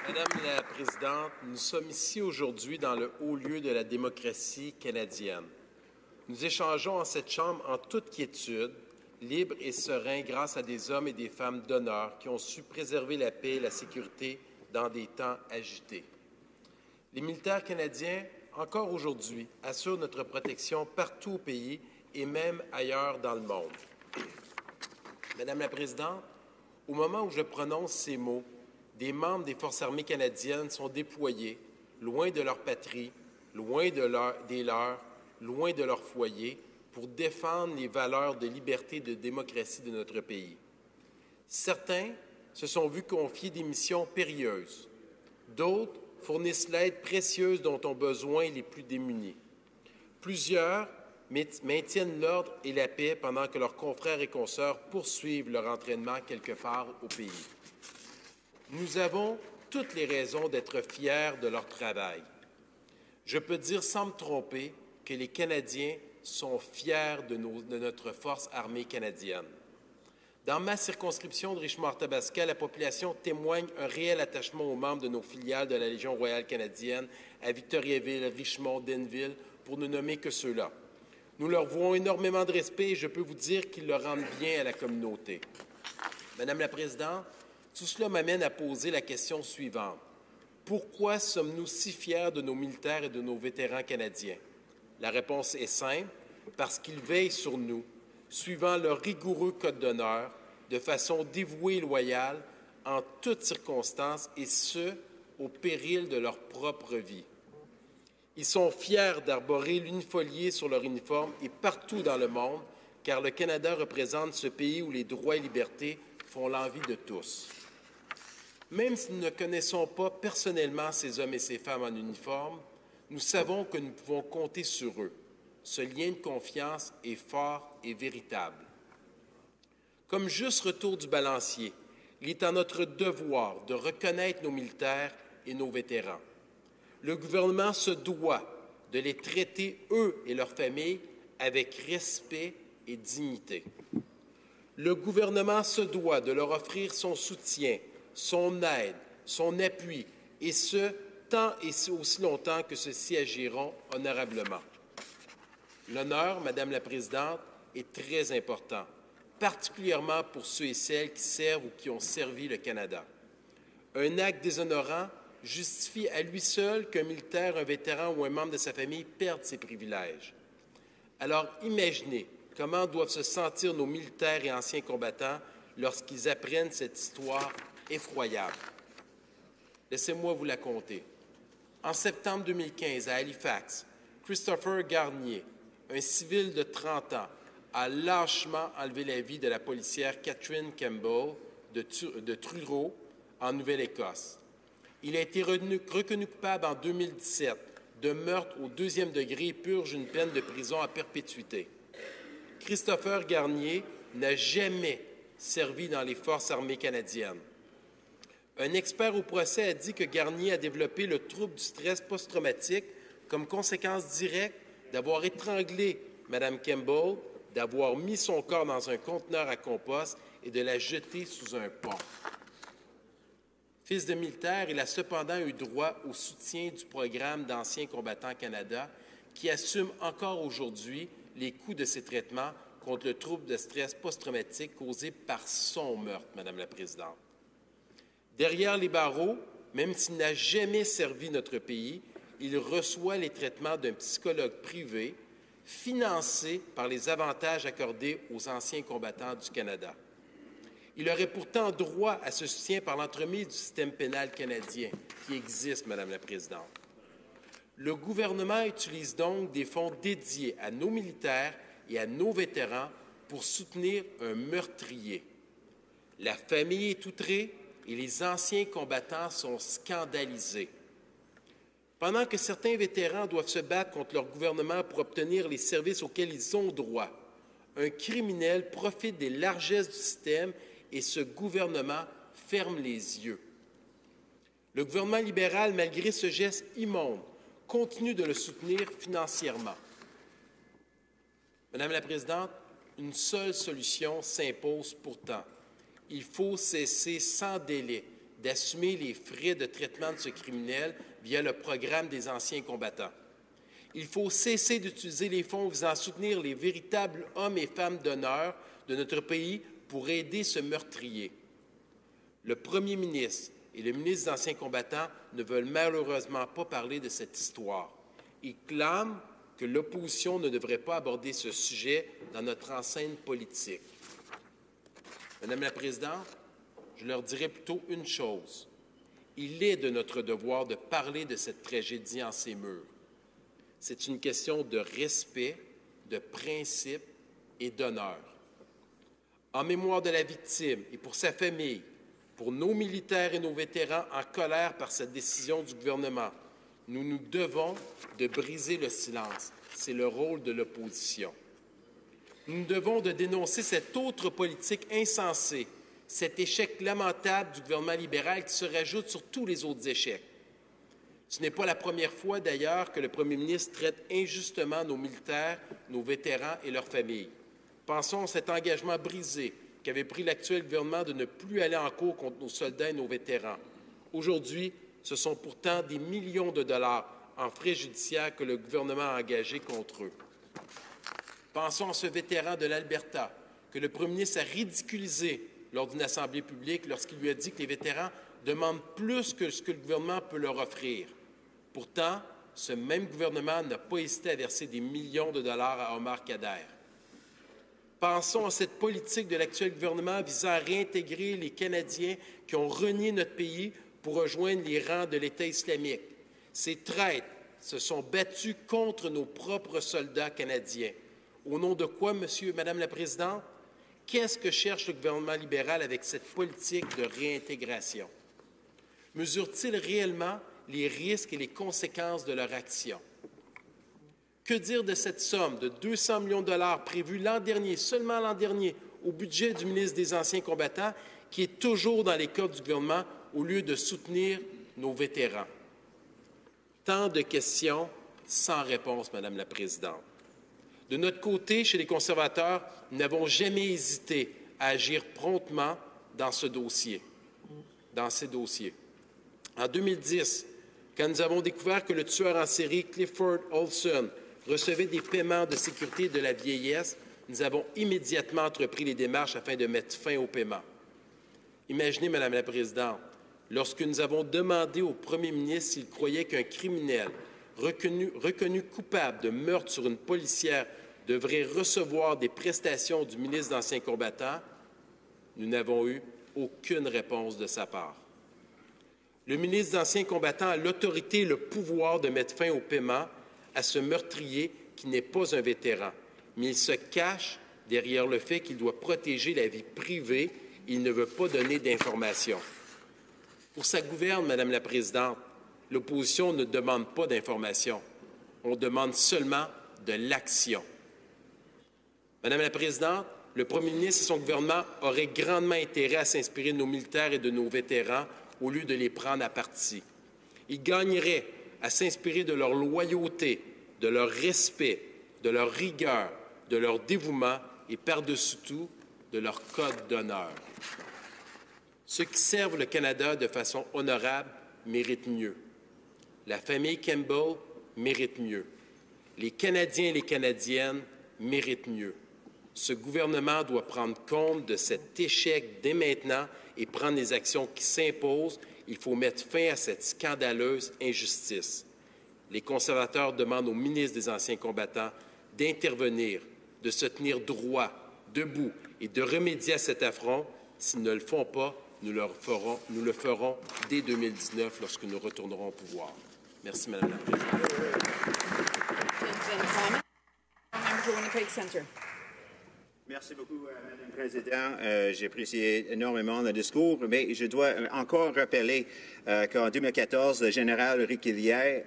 Madame la Présidente, nous sommes ici aujourd'hui dans le haut lieu de la démocratie canadienne. Nous échangeons en cette Chambre en toute quiétude, libre et serein grâce à des hommes et des femmes d'honneur qui ont su préserver la paix et la sécurité dans des temps agités. Les militaires canadiens, encore aujourd'hui, assurent notre protection partout au pays et même ailleurs dans le monde. Madame la Présidente, au moment où je prononce ces mots, des membres des Forces armées canadiennes sont déployés, loin de leur patrie, loin des leurs, loin de leur foyer, pour défendre les valeurs de liberté et de démocratie de notre pays. Certains se sont vus confier des missions périlleuses. D'autres fournissent l'aide précieuse dont ont besoin les plus démunis. Plusieurs maintiennent l'ordre et la paix pendant que leurs confrères et consoeurs poursuivent leur entraînement quelque part au pays. Nous avons toutes les raisons d'être fiers de leur travail. Je peux dire sans me tromper que les Canadiens sont fiers de notre force armée canadienne. Dans ma circonscription de Richmond-Arthabasca, la population témoigne un réel attachement aux membres de nos filiales de la Légion royale canadienne à Victoriaville, Richmond, Denville, pour ne nommer que ceux-là. Nous leur vouons énormément de respect et je peux vous dire qu'ils le rendent bien à la communauté. Madame la Présidente, tout cela m'amène à poser la question suivante. Pourquoi sommes-nous si fiers de nos militaires et de nos vétérans canadiens? La réponse est simple, parce qu'ils veillent sur nous, suivant leur rigoureux code d'honneur, de façon dévouée et loyale, en toutes circonstances, et ce, au péril de leur propre vie. Ils sont fiers d'arborer l'unifolié sur leur uniforme et partout dans le monde, car le Canada représente ce pays où les droits et libertés font l'envie de tous. Même si nous ne connaissons pas personnellement ces hommes et ces femmes en uniforme, nous savons que nous pouvons compter sur eux. Ce lien de confiance est fort et véritable. Comme juste retour du balancier, il est en notre devoir de reconnaître nos militaires et nos vétérans. Le gouvernement se doit de les traiter, eux et leurs familles, avec respect et dignité. Le gouvernement se doit de leur offrir son soutien, son aide, son appui, et ce, tant et aussi longtemps que ceux-ci agiront honorablement. L'honneur, Madame la Présidente, est très important, particulièrement pour ceux et celles qui servent ou qui ont servi le Canada. Un acte déshonorant justifie à lui seul qu'un militaire, un vétéran ou un membre de sa famille perde ses privilèges. Alors imaginez comment doivent se sentir nos militaires et anciens combattants lorsqu'ils apprennent cette histoire effroyable. Laissez-moi vous la conter. En septembre 2015, à Halifax, Christopher Garnier, un civil de 30 ans, a lâchement enlevé la vie de la policière Catherine Campbell de Truro, en Nouvelle-Écosse. Il a été reconnu coupable en 2017 de meurtre au 2e degré et purge une peine de prison à perpétuité. Christopher Garnier n'a jamais servi dans les Forces armées canadiennes. Un expert au procès a dit que Garnier a développé le trouble du stress post-traumatique comme conséquence directe d'avoir étranglé Mme Campbell, d'avoir mis son corps dans un conteneur à compost et de la jeter sous un pont. Fils de militaire, il a cependant eu droit au soutien du programme d'Anciens combattants Canada, qui assume encore aujourd'hui les coûts de ces traitements contre le trouble de stress post-traumatique causé par son meurtre, Madame la Présidente. Derrière les barreaux, même s'il n'a jamais servi notre pays, il reçoit les traitements d'un psychologue privé financé par les avantages accordés aux anciens combattants du Canada. Il aurait pourtant droit à ce soutien par l'entremise du système pénal canadien qui existe, Madame la Présidente. Le gouvernement utilise donc des fonds dédiés à nos militaires et à nos vétérans pour soutenir un meurtrier. La famille est outrée et les anciens combattants sont scandalisés. Pendant que certains vétérans doivent se battre contre leur gouvernement pour obtenir les services auxquels ils ont droit, un criminel profite des largesses du système et ce gouvernement ferme les yeux. Le gouvernement libéral, malgré ce geste immonde, continue de le soutenir financièrement. Madame la Présidente, une seule solution s'impose pourtant. Il faut cesser sans délai d'assumer les frais de traitement de ce criminel via le programme des anciens combattants. Il faut cesser d'utiliser les fonds visant à soutenir les véritables hommes et femmes d'honneur de notre pays pour aider ce meurtrier. Le premier ministre et le ministre des Anciens combattants ne veulent malheureusement pas parler de cette histoire. Ils clament que l'opposition ne devrait pas aborder ce sujet dans notre enceinte politique. Madame la Présidente, je leur dirais plutôt une chose. Il est de notre devoir de parler de cette tragédie en ces murs. C'est une question de respect, de principe et d'honneur. En mémoire de la victime et pour sa famille, pour nos militaires et nos vétérans en colère par cette décision du gouvernement, nous nous devons de briser le silence. C'est le rôle de l'opposition. Nous devons de dénoncer cette autre politique insensée, cet échec lamentable du gouvernement libéral qui se rajoute sur tous les autres échecs. Ce n'est pas la première fois, d'ailleurs, que le premier ministre traite injustement nos militaires, nos vétérans et leurs familles. Pensons à cet engagement brisé qu'avait pris l'actuel gouvernement de ne plus aller en cours contre nos soldats et nos vétérans. Aujourd'hui, ce sont pourtant des millions de dollars en frais judiciaires que le gouvernement a engagés contre eux. Pensons à ce vétéran de l'Alberta que le premier ministre a ridiculisé lors d'une assemblée publique lorsqu'il lui a dit que les vétérans demandent plus que ce que le gouvernement peut leur offrir. Pourtant, ce même gouvernement n'a pas hésité à verser des millions de dollars à Omar Khadr. Pensons à cette politique de l'actuel gouvernement visant à réintégrer les Canadiens qui ont renié notre pays pour rejoindre les rangs de l'État islamique. Ces traîtres se sont battus contre nos propres soldats canadiens. Au nom de quoi, Madame la Présidente? Qu'est-ce que cherche le gouvernement libéral avec cette politique de réintégration? Mesure-t-il réellement les risques et les conséquences de leur action? Que dire de cette somme de 200 millions de dollars prévue l'an dernier, seulement l'an dernier, au budget du ministre des Anciens combattants, qui est toujours dans les coffres du gouvernement au lieu de soutenir nos vétérans? Tant de questions sans réponse, Madame la Présidente. De notre côté, chez les conservateurs, nous n'avons jamais hésité à agir promptement dans ces dossiers. En 2010, quand nous avons découvert que le tueur en série Clifford Olson recevait des paiements de sécurité de la vieillesse, nous avons immédiatement entrepris les démarches afin de mettre fin au paiement. Imaginez, Madame la Présidente, lorsque nous avons demandé au premier ministre s'il croyait qu'un criminel reconnu coupable de meurtre sur une policière devrait recevoir des prestations du ministre d'Anciens combattants, nous n'avons eu aucune réponse de sa part. Le ministre d'Anciens combattants a l'autorité et le pouvoir de mettre fin au paiement à ce meurtrier qui n'est pas un vétéran, mais il se cache derrière le fait qu'il doit protéger la vie privée. Il ne veut pas donner d'informations. Pour sa gouverne, Madame la Présidente, l'opposition ne demande pas d'informations. On demande seulement de l'action. Madame la Présidente, le premier ministre et son gouvernement auraient grandement intérêt à s'inspirer de nos militaires et de nos vétérans au lieu de les prendre à partie. Ils gagneraient à s'inspirer de leur loyauté, de leur respect, de leur rigueur, de leur dévouement et par-dessus tout, de leur code d'honneur. Ceux qui servent le Canada de façon honorable méritent mieux. La famille Campbell mérite mieux. Les Canadiens et les Canadiennes méritent mieux. Ce gouvernement doit prendre compte de cet échec dès maintenant et prendre les actions qui s'imposent. Il faut mettre fin à cette scandaleuse injustice. Les conservateurs demandent au ministre des Anciens combattants d'intervenir, de se tenir droit, debout et de remédier à cet affront. S'ils ne le font pas, nous le ferons dès 2019 lorsque nous retournerons au pouvoir. Merci, Madame la Présidente. Merci beaucoup, Madame la Présidente. J'apprécie énormément le discours, mais je dois encore rappeler qu'en 2014, le général Riquelier